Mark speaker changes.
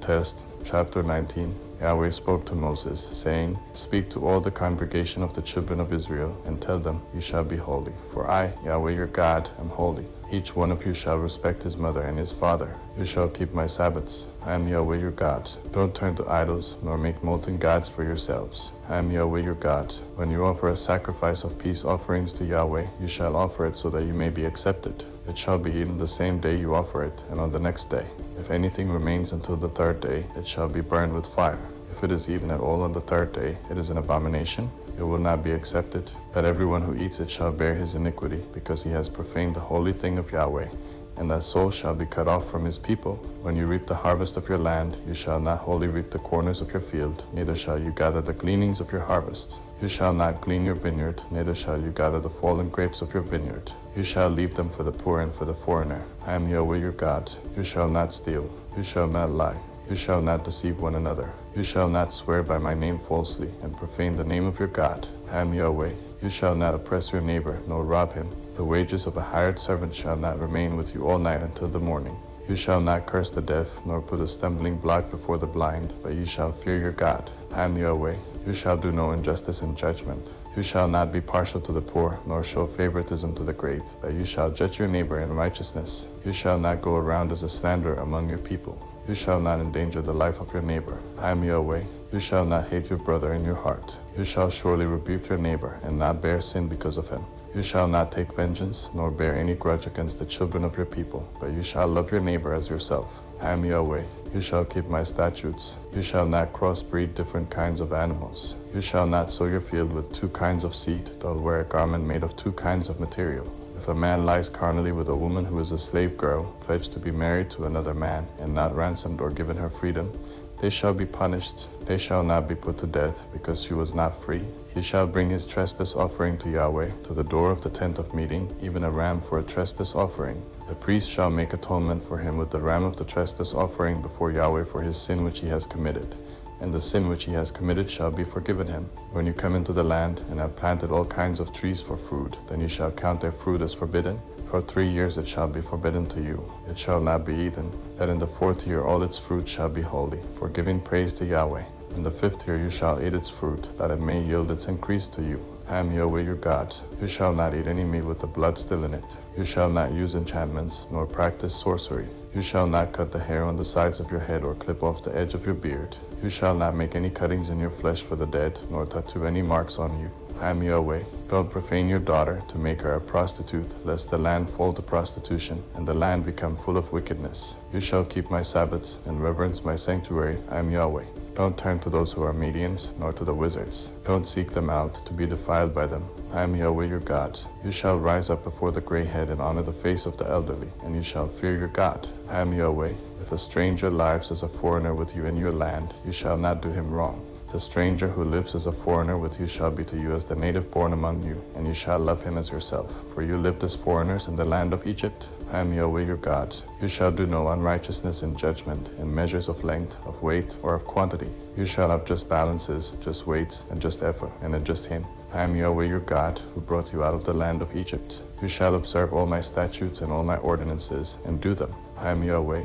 Speaker 1: Test, chapter 19, Yahweh spoke to Moses, saying, Speak to all the congregation of the children of Israel, and tell them, You shall be holy, for I, Yahweh your God, am holy. Each one of you shall respect his mother and his father. You shall keep my Sabbaths. I am Yahweh your God. Don't turn to idols, nor make molten gods for yourselves. I am Yahweh your God. When you offer a sacrifice of peace offerings to Yahweh, you shall offer it so that you may be accepted. It shall be eaten the same day you offer it, and on the next day. If anything remains until the third day, it shall be burned with fire. If it is eaten at all on the third day, it is an abomination. It will not be accepted. But everyone who eats it shall bear his iniquity, because he has profaned the holy thing of Yahweh. And that soul shall be cut off from his people. When you reap the harvest of your land, you shall not wholly reap the corners of your field, neither shall you gather the gleanings of your harvest. You shall not glean your vineyard, neither shall you gather the fallen grapes of your vineyard. You shall leave them for the poor and for the foreigner. I am Yahweh your God. You shall not steal. You shall not lie. You shall not deceive one another. You shall not swear by my name falsely, and profane the name of your God. I am Yahweh. You shall not oppress your neighbor, nor rob him. The wages of a hired servant shall not remain with you all night until the morning. You shall not curse the deaf, nor put a stumbling block before the blind, but you shall fear your God. I am Yahweh. You shall do no injustice in judgment. You shall not be partial to the poor, nor show favoritism to the great, but you shall judge your neighbor in righteousness. You shall not go around as a slanderer among your people. You shall not endanger the life of your neighbor. I am Yahweh. You shall not hate your brother in your heart. You shall surely rebuke your neighbor, and not bear sin because of him. You shall not take vengeance, nor bear any grudge against the children of your people, but you shall love your neighbor as yourself. I am Yahweh. You shall keep my statutes. You shall not crossbreed different kinds of animals. You shall not sow your field with two kinds of seed, nor wear a garment made of two kinds of material. If a man lies carnally with a woman who is a slave girl, pledged to be married to another man, and not ransomed or given her freedom, they shall be punished. They shall not be put to death, because she was not free. He shall bring his trespass offering to Yahweh, to the door of the tent of meeting, even a ram for a trespass offering. The priest shall make atonement for him with the ram of the trespass offering before Yahweh for his sin which he has committed. And the sin which he has committed shall be forgiven him. When you come into the land, and have planted all kinds of trees for food, then you shall count their fruit as forbidden. For 3 years it shall be forbidden to you. It shall not be eaten. That in the 4th year all its fruit shall be holy, for giving praise to Yahweh. In the 5th year you shall eat its fruit, that it may yield its increase to you. I am Yahweh your God. You shall not eat any meat with the blood still in it. You shall not use enchantments, nor practice sorcery. You shall not cut the hair on the sides of your head, or clip off the edge of your beard. You shall not make any cuttings in your flesh for the dead, nor tattoo any marks on you. I am Yahweh. Don't profane your daughter to make her a prostitute, lest the land fall to prostitution, and the land become full of wickedness. You shall keep my Sabbaths, and reverence my sanctuary. I am Yahweh. Don't turn to those who are mediums, nor to the wizards. Don't seek them out, to be defiled by them. I am Yahweh your God. You shall rise up before the gray head, and honor the face of the elderly, and you shall fear your God. I am Yahweh. If a stranger lives as a foreigner with you in your land, you shall not do him wrong. The stranger who lives as a foreigner with you shall be to you as the native born among you, and you shall love him as yourself. For you lived as foreigners in the land of Egypt. I am Yahweh your God. You shall do no unrighteousness in judgment, in measures of length, of weight, or of quantity. You shall have just balances, just weights, and just effort, and a just hin. I am Yahweh your God, who brought you out of the land of Egypt. You shall observe all my statutes and all my ordinances, and do them. I am Yahweh.